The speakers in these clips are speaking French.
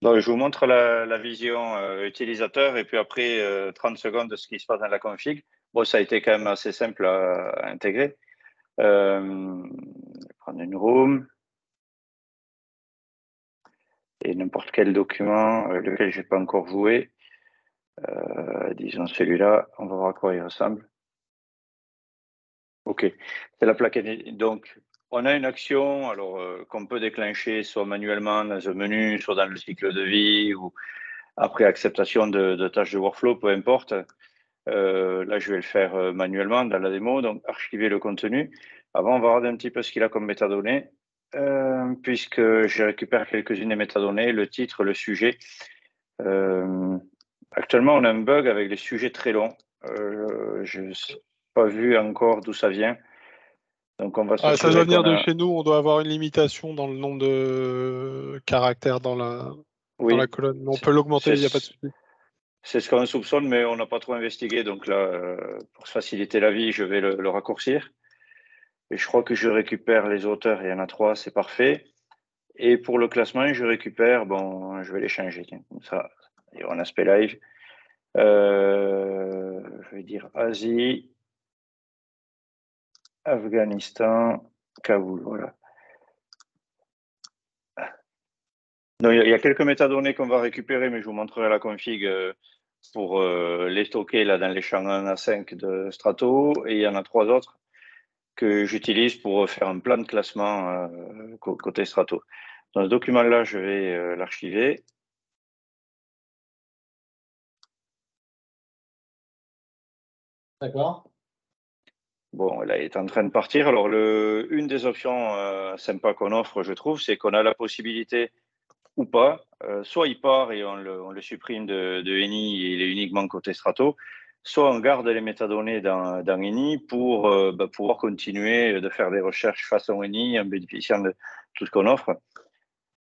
Donc, je vous montre la vision utilisateur et puis après 30 secondes de ce qui se passe dans la config. Bon, ça a été quand même assez simple à intégrer. Je vais prendre une room et n'importe quel document, lequel je n'ai pas encore joué. Disons celui-là, on va voir à quoi il ressemble. OK, c'est la plaquette. Donc, on a une action alors qu'on peut déclencher soit manuellement dans un menu, soit dans le cycle de vie ou après acceptation de tâches de workflow, peu importe. Là, je vais le faire manuellement dans la démo, donc archiver le contenu. Avant, on va regarder un petit peu ce qu'il a comme métadonnées, puisque je récupère quelques-unes des métadonnées, le titre, le sujet. Actuellement, on a un bug avec les sujets très longs. Je n'ai pas vu encore d'où ça vient. Donc, on va Ça doit s'assurer venir qu'on de a... chez nous, on doit avoir une limitation dans le nombre de caractères dans la colonne. Mais on peut l'augmenter, il n'y a pas de souci. C'est ce qu'on soupçonne, mais on n'a pas trop investigué. Donc là, pour se faciliter la vie, je vais le raccourcir. Et je crois que je récupère les auteurs, il y en a 3, c'est parfait. Et pour le classement, je récupère, bon, je vais les changer, tiens, comme ça, il y aura un aspect live. Je vais dire Asie, Afghanistan, Kaboul, voilà. Donc, il y a quelques métadonnées qu'on va récupérer, mais je vous montrerai la config pour les stocker là, dans les champs 1 à 5 de Strato. Et il y en a 3 autres que j'utilise pour faire un plan de classement côté Strato. Dans ce document-là, je vais l'archiver. D'accord. Bon, là, il est en train de partir. Alors, une des options sympas qu'on offre, je trouve, c'est qu'on a la possibilité ou pas, soit il part et on le supprime de Eni et il est uniquement côté Strato, soit on garde les métadonnées dans Eni pour pouvoir continuer de faire des recherches façon Eni en bénéficiant de tout ce qu'on offre.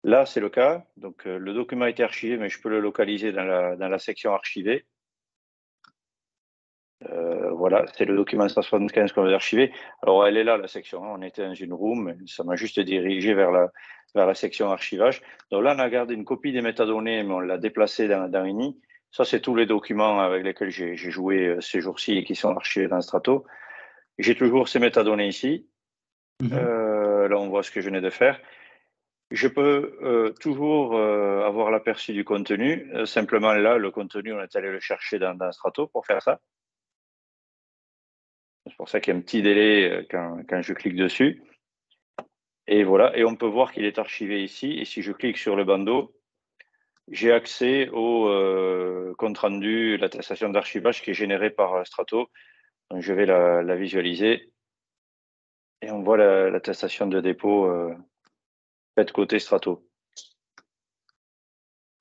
Là, c'est le cas. Donc, le document a été archivé, mais je peux le localiser dans la section archivée. Voilà, c'est le document 175 qu'on va archiver. Alors, elle est là, la section. On était dans une room, ça m'a juste dirigé vers la section archivage. Donc là, on a gardé une copie des métadonnées, mais on l'a déplacée dans Eni. Ça, c'est tous les documents avec lesquels j'ai joué ces jours-ci et qui sont archivés dans Strato. J'ai toujours ces métadonnées ici. Là, on voit ce que je venais de faire. Je peux toujours avoir l'aperçu du contenu. Simplement, là, le contenu, on est allé le chercher dans Strato pour faire ça. C'est pour ça qu'il y a un petit délai quand je clique dessus. Et voilà, et on peut voir qu'il est archivé ici. Et si je clique sur le bandeau, j'ai accès au compte rendu, l'attestation d'archivage qui est générée par Strato. Donc, je vais la visualiser. Et on voit l'attestation de dépôt faite côté Strato.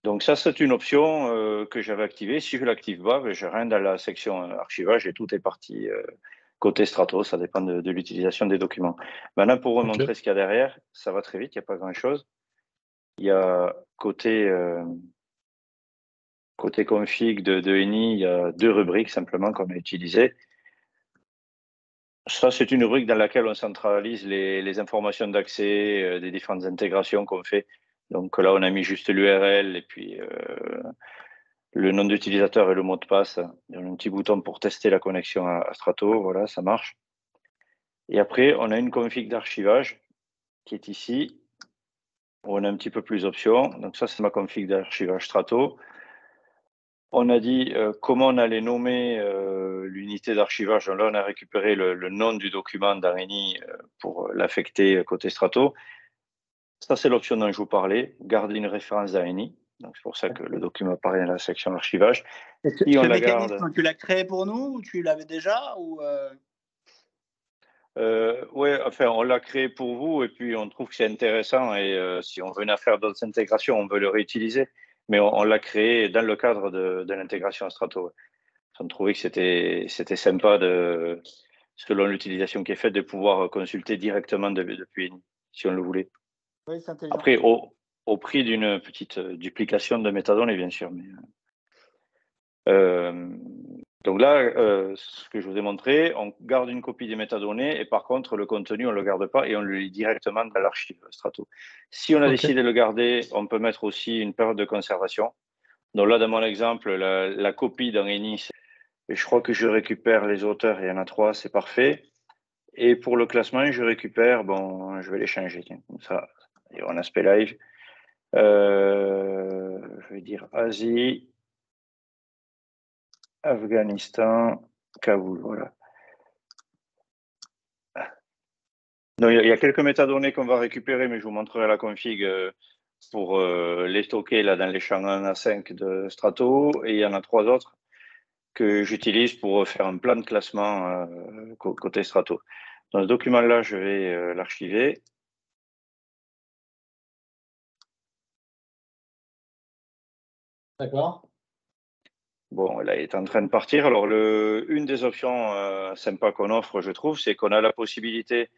Donc ça, c'est une option que j'avais activée. Si je ne l'active pas, je rentre dans la section archivage et tout est parti côté Strato. Ça dépend de l'utilisation des documents. Maintenant, pour vous montrer ce qu'il y a derrière, ça va très vite, il n'y a pas grand-chose. Il y a côté config de Eni, il y a 2 rubriques simplement qu'on a utilisées. Ça, c'est une rubrique dans laquelle on centralise les informations d'accès des différentes intégrations qu'on fait. Donc là, on a mis juste l'URL et puis le nom d'utilisateur et le mot de passe. Il y a un petit bouton pour tester la connexion à Strato. Voilà, ça marche. Et après, on a une config d'archivage qui est ici, où on a un petit peu plus d'options. Donc ça, c'est ma config d'archivage Strato. On a dit comment on allait nommer l'unité d'archivage. Là, on a récupéré le nom du document d'Areni pour l'affecter côté Strato. Ça, c'est l'option dont je vous parlais, garder une référence d'Areni. Donc, c'est pour ça que le document apparaît dans la section archivage. Ce mécanisme, tu l'as créé pour nous ou tu l'avais déjà ou Oui, enfin, on l'a créé pour vous et puis on trouve que c'est intéressant et si on venait à faire d'autres intégrations, on veut le réutiliser. Mais on l'a créé dans le cadre de l'intégration Strato. On trouvait que c'était sympa, selon l'utilisation qui est faite, de pouvoir consulter directement depuis Eni, si on le voulait. Oui, c'est intelligent. Après, au prix d'une petite duplication de métadonnées, bien sûr. Mais, Donc là, ce que je vous ai montré, on garde une copie des métadonnées et par contre, le contenu, on ne le garde pas et on le lit directement dans l'archive Strato. Si on a décidé de le garder, on peut mettre aussi une période de conservation. Donc là, dans mon exemple, la copie dans Eni, je crois que je récupère les auteurs, il y en a 3, c'est parfait. Et pour le classement, je récupère, bon, je vais les changer, tiens, comme ça, en aspect live. Je vais dire Asie, Afghanistan, Kaboul, voilà. Donc, il y a quelques métadonnées qu'on va récupérer, mais je vous montrerai la config pour les stocker là, dans les champs 1 à 5 de Strato. Et il y en a 3 autres que j'utilise pour faire un plan de classement côté Strato. Dans ce document-là, je vais l'archiver. D'accord. Bon, là, il est en train de partir. Alors, une des options sympas qu'on offre, je trouve, c'est qu'on a la possibilité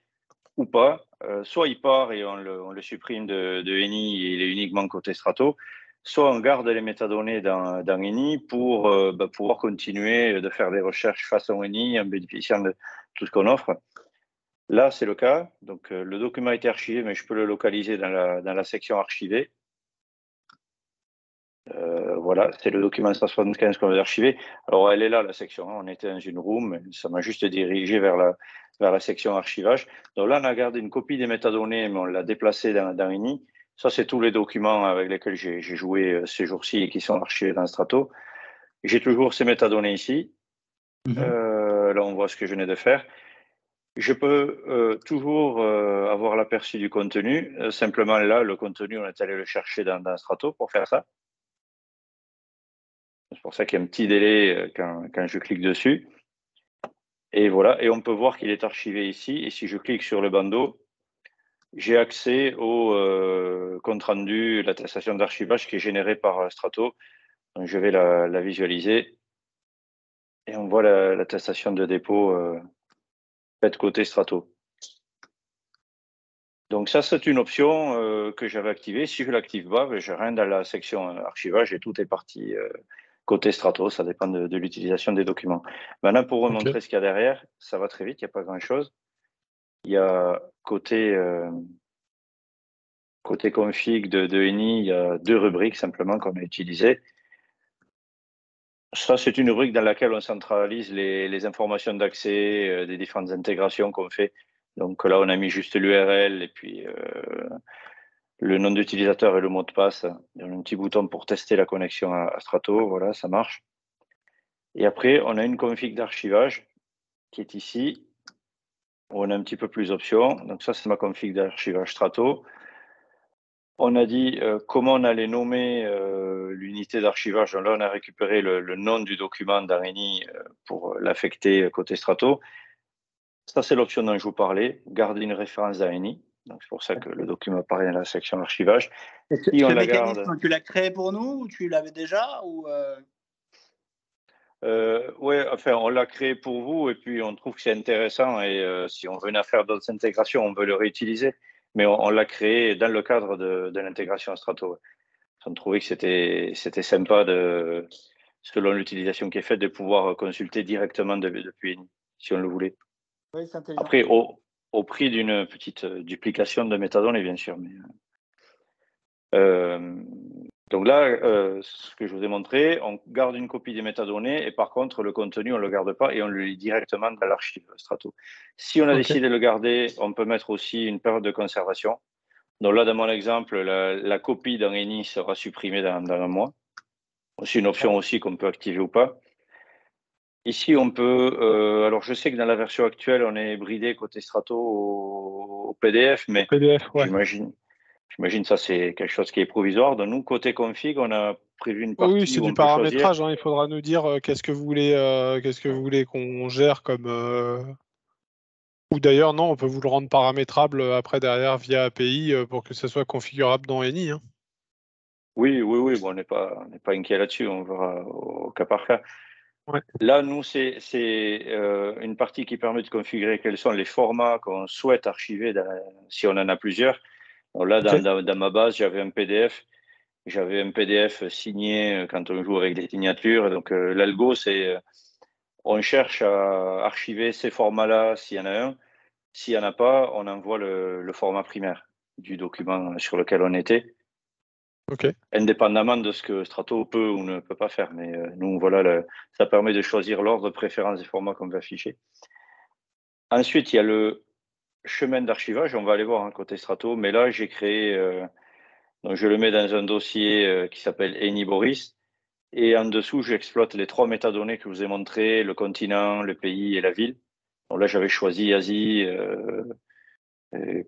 ou pas, soit il part et on le supprime de Eni et il est uniquement côté Strato, soit on garde les métadonnées dans Eni pour pouvoir continuer de faire des recherches façon Eni en bénéficiant de tout ce qu'on offre. Là, c'est le cas. Donc, le document a été archivé, mais je peux le localiser dans la section archivée. Voilà, c'est le document 175 qu'on va archiver. Alors, elle est là, la section. On était dans une room, ça m'a juste dirigé vers la section archivage. Donc là, on a gardé une copie des métadonnées, mais on l'a déplacée dans Eni. Ça, c'est tous les documents avec lesquels j'ai joué ces jours-ci et qui sont archivés dans Strato. J'ai toujours ces métadonnées ici. Là, on voit ce que je venais de faire. Je peux toujours avoir l'aperçu du contenu. Simplement, là, le contenu, on est allé le chercher dans Strato pour faire ça. C'est pour ça qu'il y a un petit délai quand je clique dessus. Et voilà, et on peut voir qu'il est archivé ici. Et si je clique sur le bandeau, j'ai accès au compte rendu, l'attestation d'archivage qui est générée par Strato. Donc, je vais la visualiser. Et on voit l'attestation de dépôt faite côté Strato. Donc ça, c'est une option que j'avais activée. Si je ne l'active pas, je rentre dans la section archivage et tout est parti côté Strato. Ça dépend de l'utilisation des documents. Maintenant, pour vous montrer ce qu'il y a derrière, ça va très vite, il n'y a pas grand-chose. Il y a côté config de Eni, il y a 2 rubriques simplement qu'on a utilisées. Ça, c'est une rubrique dans laquelle on centralise les informations d'accès des différentes intégrations qu'on fait. Donc là, on a mis juste l'URL et puis le nom d'utilisateur et le mot de passe. Il y a un petit bouton pour tester la connexion à Strato. Voilà, ça marche. Et après, on a une config d'archivage qui est ici, où on a un petit peu plus d'options. Donc ça, c'est ma config d'archivage Strato. On a dit comment on allait nommer l'unité d'archivage. Là, on a récupéré le nom du document d'Areni pour l'affecter côté Strato. Ça, c'est l'option dont je vous parlais, garder une référence d'Areni. Donc, c'est pour ça que le document apparaît dans la section archivage. Si on la garde... Tu l'as créé pour nous ou tu l'avais déjà ou Oui, enfin, on l'a créé pour vous et puis on trouve que c'est intéressant et si on venait à faire d'autres intégrations, on veut le réutiliser. Mais on l'a créé dans le cadre de l'intégration Strato. On trouvait que c'était sympa, selon l'utilisation qui est faite, de pouvoir consulter directement depuis Eni, si on le voulait. Oui, c'est intelligent. Après, au prix d'une petite duplication de métadonnées, bien sûr. Mais, donc là, ce que je vous ai montré, on garde une copie des métadonnées et par contre, le contenu, on ne le garde pas et on le lit directement dans l'archive Strato. Si on a décidé de le garder, on peut mettre aussi une période de conservation. Donc là, dans mon exemple, la copie dans Eni sera supprimée dans un mois. C'est une option aussi qu'on peut activer ou pas. Ici, on peut... alors, je sais que dans la version actuelle, on est bridé côté Strato au PDF, mais j'imagine ça, c'est quelque chose qui est provisoire. Donc, nous, côté config, on a prévu une partie oui, c'est du paramétrage. Hein, il faudra nous dire qu'est-ce que vous voulez qu'on gère comme... Ou d'ailleurs, non, on peut vous le rendre paramétrable après derrière via API pour que ce soit configurable dans Eni. Hein. Oui, bon, on n'est pas inquiet là-dessus, on verra au cas par cas. Ouais. Là, nous, c'est une partie qui permet de configurer quels sont les formats qu'on souhaite archiver si on en a plusieurs. Donc là, dans ma base, j'avais un PDF. J'avais un PDF signé quand on joue avec des signatures. Donc, l'algo, c'est on cherche à archiver ces formats-là s'il y en a un. S'il n'y en a pas, on envoie le format primaire du document sur lequel on était. Ok. Indépendamment de ce que Strato peut ou ne peut pas faire. Mais nous, voilà, ça permet de choisir l'ordre de préférence des formats qu'on veut afficher. Ensuite, il y a le chemin d'archivage. On va aller voir côté Strato. Mais là, j'ai créé, donc je le mets dans un dossier qui s'appelle Eniboris. Et en dessous, j'exploite les 3 métadonnées que je vous ai montrées, le continent, le pays et la ville. Donc là, j'avais choisi Asie,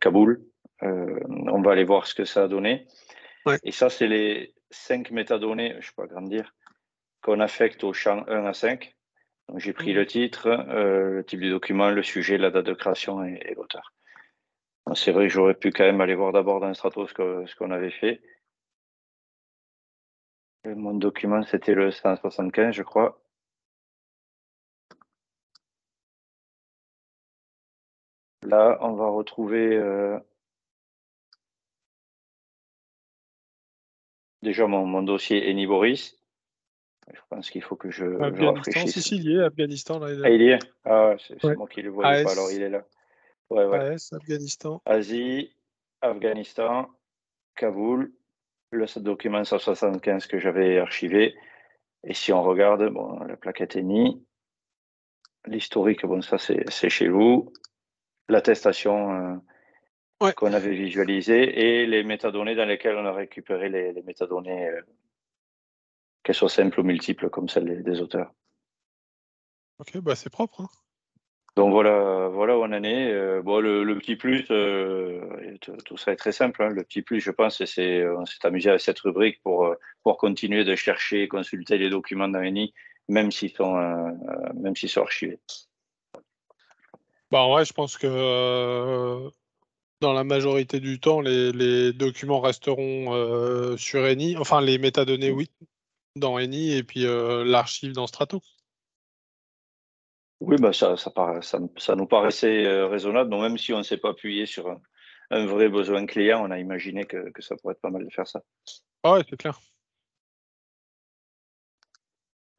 Kaboul. On va aller voir ce que ça a donné. Ouais. Et ça, c'est les 5 métadonnées, je ne peux pas grandir, qu'on affecte au champ 1 à 5. Donc, j'ai pris le titre, le type du document, le sujet, la date de création et l'auteur. C'est vrai que j'aurais pu quand même aller voir d'abord dans Strato ce qu'on avait fait. Mon document, c'était le 175, je crois. Là, on va retrouver déjà mon dossier Eniboris. Je pense qu'il faut que je Afghanistan, rafraîchisse. si, il y est, Afghanistan. Là, Ah, il y est. Ah, c'est ouais. moi qui ne le voyais pas, alors il est là. Ouais. AS, Afghanistan. Asie, Afghanistan, Kaboul, le document 175 que j'avais archivé. Et si on regarde, bon, la plaquette ENI, l'historique, bon, ça c'est chez vous, l'attestation qu'on avait visualisée et les métadonnées dans lesquelles on a récupéré les métadonnées, qu'elles soient simples ou multiples, comme celles des auteurs. Ok, bah c'est propre. Hein. Donc voilà où on en est. Bon, le petit plus, tout ça est très simple. Hein. Le petit plus, je pense, c'est on s'est amusé avec cette rubrique pour continuer de chercher et consulter les documents dans ENI, même s'ils sont archivés. Bah en vrai, je pense que dans la majorité du temps, les documents resteront sur ENI. Enfin, les métadonnées, oui, dans ENI, et puis l'archive dans Strato. Oui, bah ça nous paraissait raisonnable. Donc même si on ne s'est pas appuyé sur un vrai besoin client, on a imaginé que ça pourrait être pas mal de faire ça. Ah ouais, c'est clair.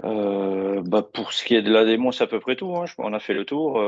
Pour ce qui est de la démo, c'est à peu près tout. Hein. On a fait le tour.